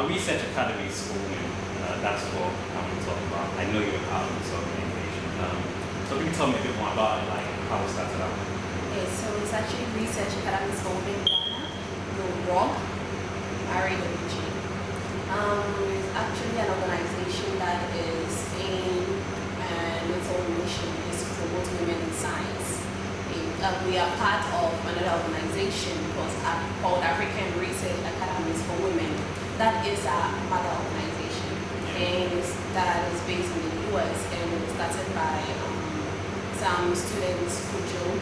Research Academies for women. That's what I'm going to talk about. I know you're part of this organization. So can you tell me a bit more about it, like how it started out? Okay, so it's actually Research Academies for Women in Ghana, the RAWG, RAWG. It's actually an organization that is aimed and its whole mission is to promote women in science. We are part of another organization called African Research Academies for Women. That is our mother organization, and that is based in the US, and it was started by some students, Kujo,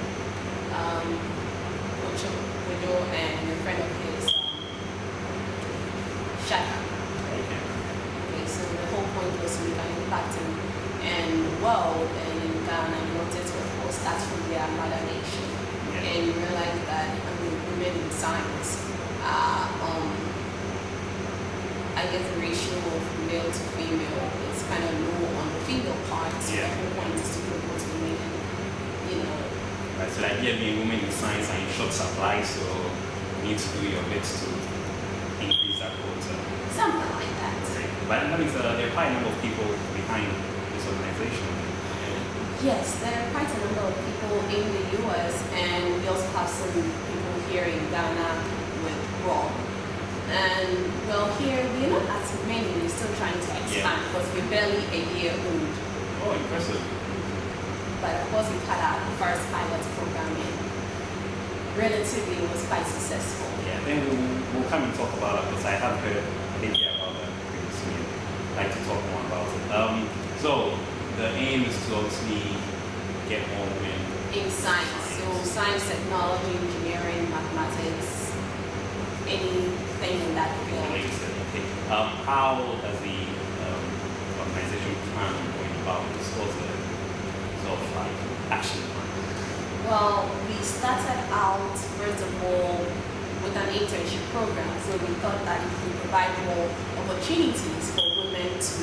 and a friend of his, Shaka. Okay, so the whole point was to make an impact in the world and in Ghana, and wanted to, of course, start from their mother nation. And realize that women in science are, I guess the ratio of male to female is kind of low on the female part. So the whole point is to promote women, Right, so the idea being women in science are in short supply, so you need to do your bit to increase that quota. Something like that. Right. But that means there are quite a number of people behind this organization. Yes, there are quite a number of people in the US, and we also have some people here in Ghana with RAWG. And well, here we're not as many, we're still trying to expand because we're barely a year old. Oh, impressive. But of course, we've had our first pilot program, and relatively it was quite successful. Yeah, then we'll come and talk about it because I have heard a bit about that previously. I'd like to talk more about it. So the aim is to obviously get more women in science. So science, technology, engineering, mathematics, anything in that field. Okay. How does the organization plan on going about this? What's the sort of like action plan? Well, we started out first of all with an internship program. So we thought that if we provide more opportunities for women to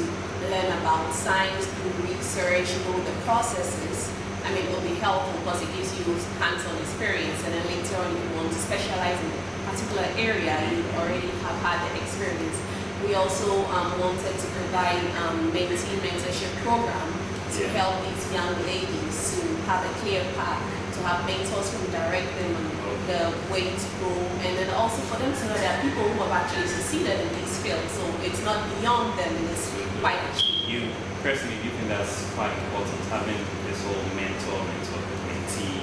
learn about science, do research, know the processes, it will be helpful because it gives you hands-on experience, and then later on if you want to specialize in a particular area, you already have had the experience. We also wanted to provide mentorship program to help these young ladies to have a clear path, to have mentors who direct them on the way to go, and then also for them to know that people who have actually succeeded in these fields, so it's not beyond them, it's quite achieved. You personally, do you think that's quite important, having this whole mentor-mentee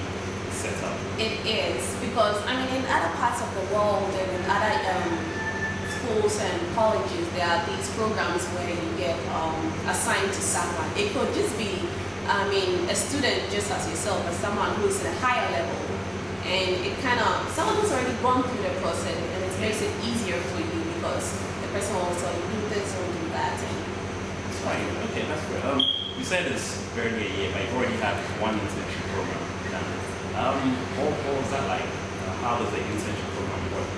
setup? It is, because in other parts of the world and in other schools and colleges, there are these programs where you get assigned to someone. It could just be, a student just as yourself, but someone who's at a higher level. And it someone who's already gone through the process, and it makes it easier for you because the person will tell you do this or do that. That's fine. Okay, that's great. You said it's barely a year, but you've already had one internship program done. What was that like? How does the internship program work?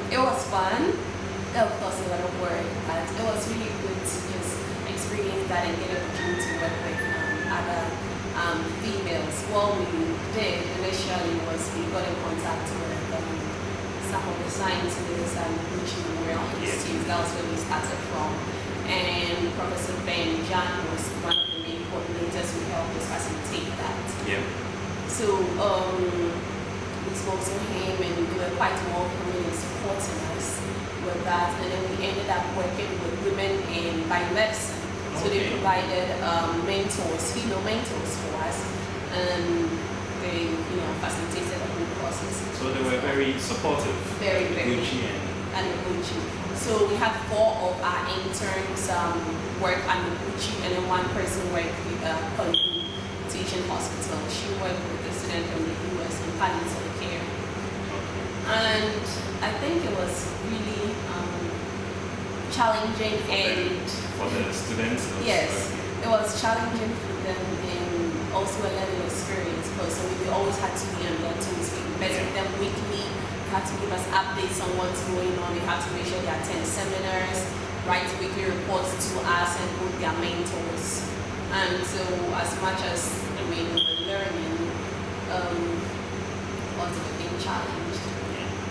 It was fun. Of course, a lot of work, but it was really good to just experience that and get an opportunity to work with other females. What we did initially was we got in contact with some of the scientists and teaching around institutes. That was where we started from. And Professor Ben Jan was one of the main coordinators who helped us facilitate that. Yeah. So we spoke to him, and they were quite welcoming and supporting us with that. And then we ended up working with women in biomedicine. So they provided mentors, female mentors for us, and they, facilitated the whole process. So they were very supportive. Very, very. Gucci and Gucci. So we had 4 of our interns work under Gucci, and then one person worked with Colby Teaching Hospital. She worked with a student from the US in palliative care. And I think it was really challenging and for the students. Yes, it was challenging for them and also a learning experience because we always had to be on their toes. We met with them weekly, had to give us updates on what's going on. They had to make sure they attend seminars, write weekly reports to us and both their mentors. And so as much as we were learning, also being challenged.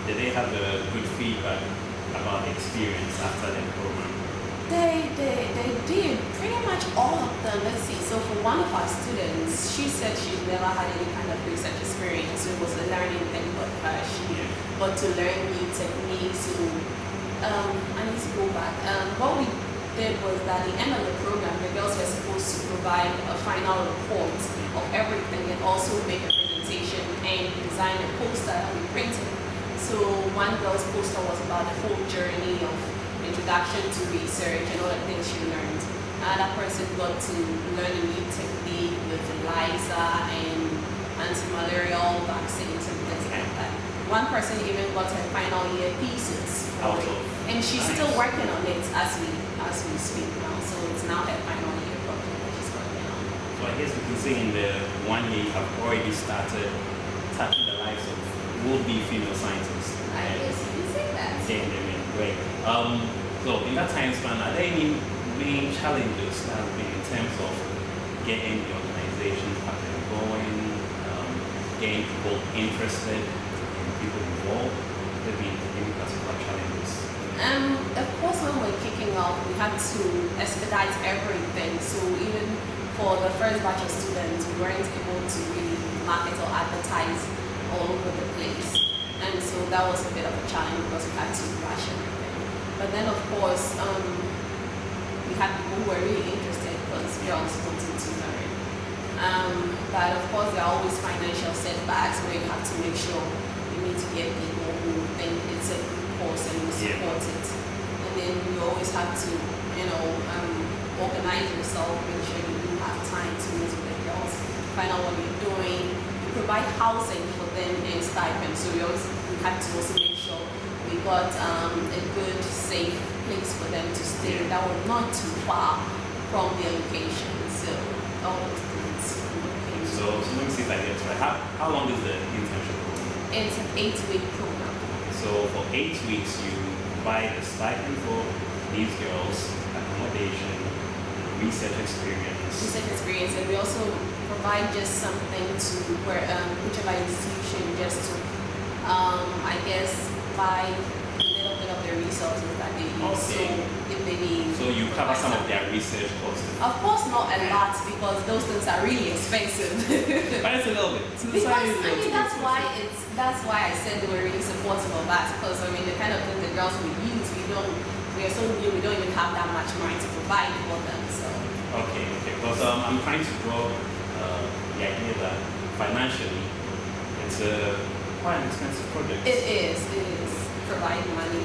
Did they have good feedback about the experience after the program? They did pretty much all of them. Let's see. So for one of our students, she said she's never had any kind of research experience. So it was a learning thing for her. She got to learn new techniques. So I need to go back. What we did was that at the end of the program, the girls were supposed to provide a final report of everything and also make a presentation and design a poster that we printed. So one girl's poster was about the whole journey of introduction to research and all the things she learned. Another person got to learn a new technique with ELISA and anti-malarial vaccines and things like that. One person even got her final year thesis, and she's still working on it as we speak now. So it's now her final year project that she's working on. So I guess we can say in the 1 year you have already started touching the lives of would-be female scientists. I guess you can say that. Getting them in. Great. So in that time span, are there any main challenges that have been in terms of getting the organizations up and going, getting people interested, and people involved? There been any particular challenges? Of course, when we're kicking off, we had to expedite everything. So even for the first batch of students, we weren't able to really market or advertise all over the place. And so that was a bit of a challenge because we had to rush everything. But then, of course, we had people who were really interested because girls wanted to learn. But of course, there are always financial setbacks where you have to make sure you need to get people who think it's a good course and you support it. And then you always have to, organize yourself, make sure you do have time to meet with the girls, find out what you're doing. You provide housing for them and stipend. So we had to also make sure we got a good, safe place for them to stay that was not too far from their location. So all those things. So let me see if I get it right. How long is the internship program? It's an 8-week program. So for 8 weeks, you provide a stipend for these girls, accommodation, research experience, and we also provide just something to where whichever institution just to I guess buy a little bit of their resources that they use. Okay. So if they need, so you cover some of their research costs. Of course, not a lot because those things are really expensive. But it's a little bit. That's why I said they were really supportive of us because the kind of thing the girls we use, we are so new, we don't even have that much money to provide for them. So. Okay. Because I'm trying to draw the idea that financially it's quite an expensive project. It is providing money,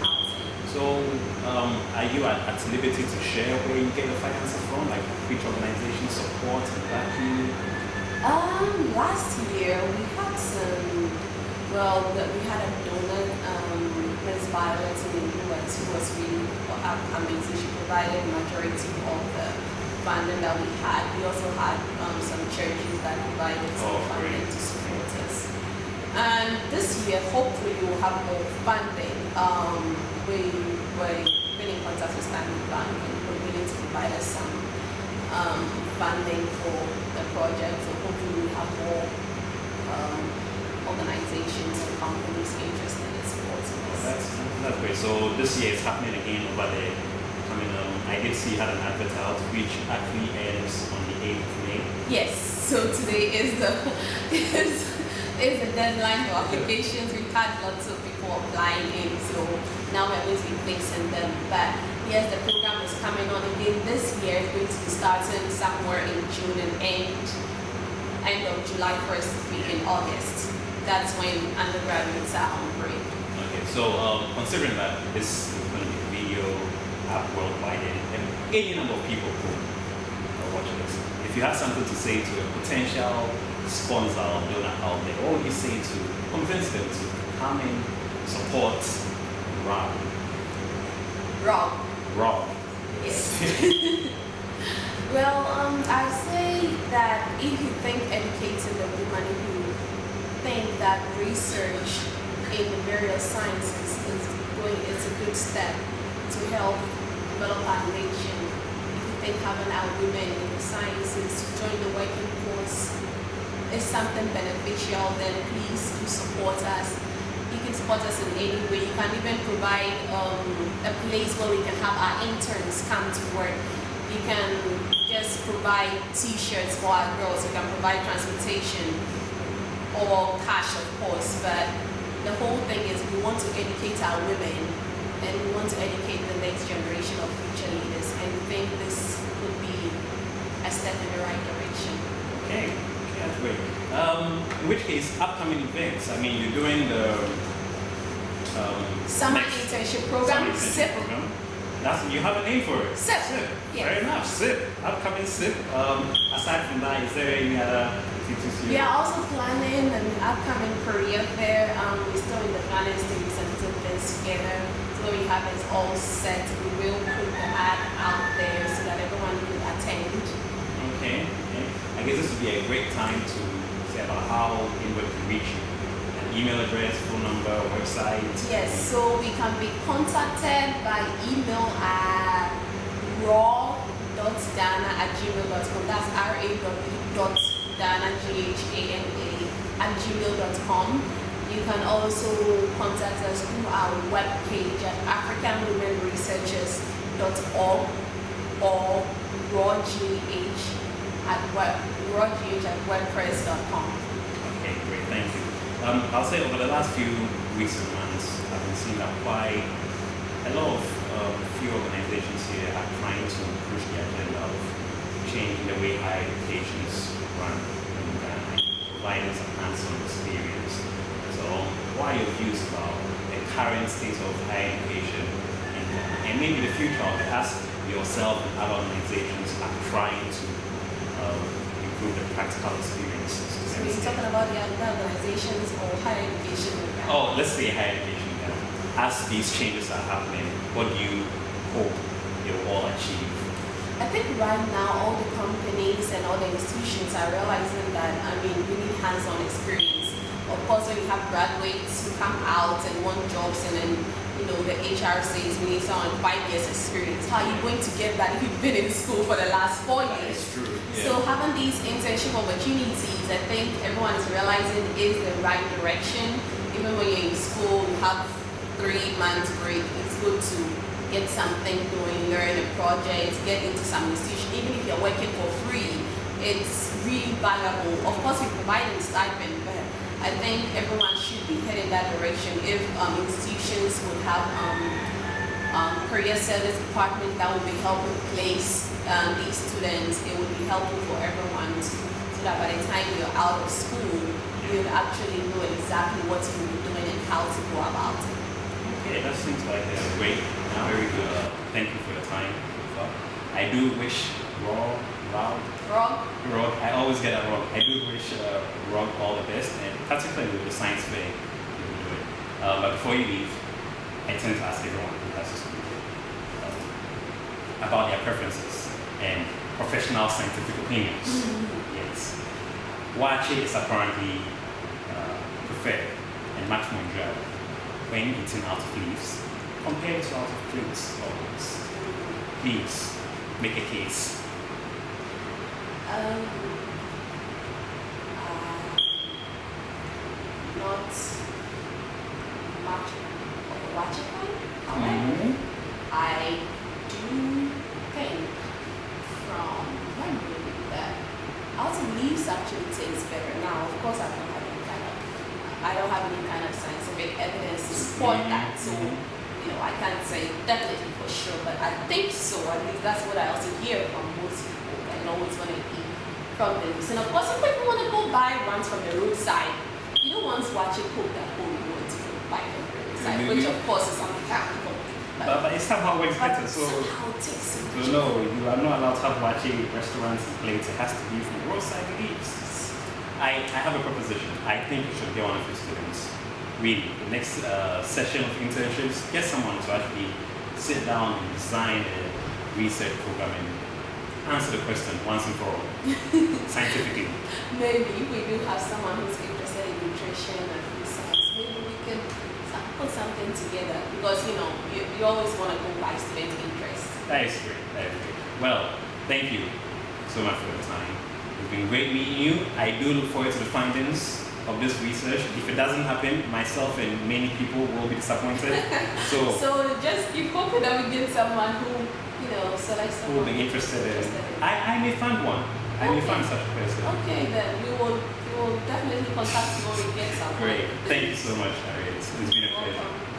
housing. So are you at liberty to share where you get the finances from, like which organization support and back you? Last year we had we had a donor, Ms. Violet in the US, who was really upcoming, so she provided the majority of the funding that we had. We also had some churches that provided some funding to support us. And this year, hopefully, we will have more funding. We're in contact with Stanley Bank and we're willing to provide us some funding for the project. So hopefully, we have more organizations and companies interested in supporting us. That's great. So this year it's happening again over there. I did see you had an advert out, which actually ends on the 8th of May. Yes. So today is the deadline for applications. We've had lots of people applying in, so now we're going to be placing them. But yes, the program is coming on again this year. It's going to be starting somewhere in June and end of July, first week in August. That's when undergraduates are on break. Okay, so considering that this is going to be a video app worldwide and any number of people who are watching this, if you have something to say to a potential sponsor or donor out there, what would you say to convince them to come and support RAWG? RAWG. Yes. Well, I say that if you think educating the women who think that research in the various sciences is a good step to help develop our nation. If you think having our women in the sciences to join the working force is something beneficial, then please do support us. You can support us in any way. You can even provide a place where we can have our interns come to work. You can just provide t-shirts for our girls. You can provide transportation or cash, of course. But the whole thing is we want to educate our women and we want to educate the next generation of future leaders. And we think this could be a step in the right direction. Okay, that's great. In which case, upcoming events. I mean, you're doing the summer internship program, SIP. You have a name for it. SIP. Yes. Fair enough. SIP. Upcoming SIP. Aside from that, is there any other activities? We are also planning an upcoming career fair. We're still in the planning stages and putting things together. So we have it all set. We will put the ad out there so that everyone can attend. Okay. I guess this would be a great time to say about how anyone can reach you. An email address, phone number, website. Yes, so we can be contacted by email at rawg.dana@gmail.com. That's raw.dana@gmail.com. You can also contact us through our webpage at africanwomenresearchers.org or rawgh@wordpress.com. Okay, great, thank you. I'll say over the last few weeks and months, I've been seeing that quite a lot of few organizations here are trying to push the agenda of changing the way higher education is run and providing some hands-on experience. So, what are your views about the current state of higher education and maybe the future of it as yourself and other organizations are trying to improve the practical experiences? So you're talking about the other organizations or higher education? Oh, let's say higher education. As these changes are happening, what do you hope they will all achieve? I think right now all the companies and all the institutions are realizing that, we need hands-on experience. Of course, when you have graduates who come out and want jobs and then, the HR says we need someone with 5 years experience. How are you going to get that if you've been in school for the last 4 years? That's true. Yeah. So having these internship opportunities, I think everyone is realizing is the right direction. Even when you're in school, you have 3 months break. It's good to get something doing, learn a project, get into some institution. Even if you're working for free, it's really valuable. Of course, we provide a stipend, but I think everyone should be heading that direction. If institutions would have career service department that would be helping place these students, it would be helpful for everyone so that by the time you're out of school, you'll actually know exactly what you'll be doing and how to go about it. Okay, that seems like a great, very good. Thank you for your time. I do wish RAWG. I always get it wrong. I do wish RAWG all the best, and particularly with the science fair you will do it. But before you leave, I tend to ask everyone who has to speak about their preferences and professional scientific opinions. Yes. RAWG is apparently preferred and much more enjoyable when eaten out of leaves compared to out of fruits or roots. Please make a case. Not much of a watching point. However, I do think from memory that out of leaves actually tastes better. Now, of course, I don't have any kind of scientific evidence to support that. So, I can't say definitely for sure, but I think so. At least that's what I also hear from most people. I always want to eat from the leaves. And of course, if people want to go buy ones from the roadside, you don't want to watch it cook at home. You want to go buy from the roadside, which of course is unpractical. But it somehow works better. So no, you are not allowed to have watching restaurants and plates. It has to be from roadside leaves. I have a proposition. I think you should get one of your students. Really, the next session of internships, get someone to actually sit down and design a research program and answer the question once and for all, scientifically. Maybe if we do have someone who's interested in nutrition and food science, maybe we can put something together because you always want to go by student interest. That is great. Well, thank you so much for your time. It's been great meeting you. I do look forward to the findings of this research. If it doesn't happen, myself and many people will be disappointed. So just keep hoping that we get someone who, selects who will someone be interested in. I may find one. I may find such a person. Okay, then we will definitely contact you when we get someone. Great. Thank you so much, Harriet. It's been a pleasure. Welcome.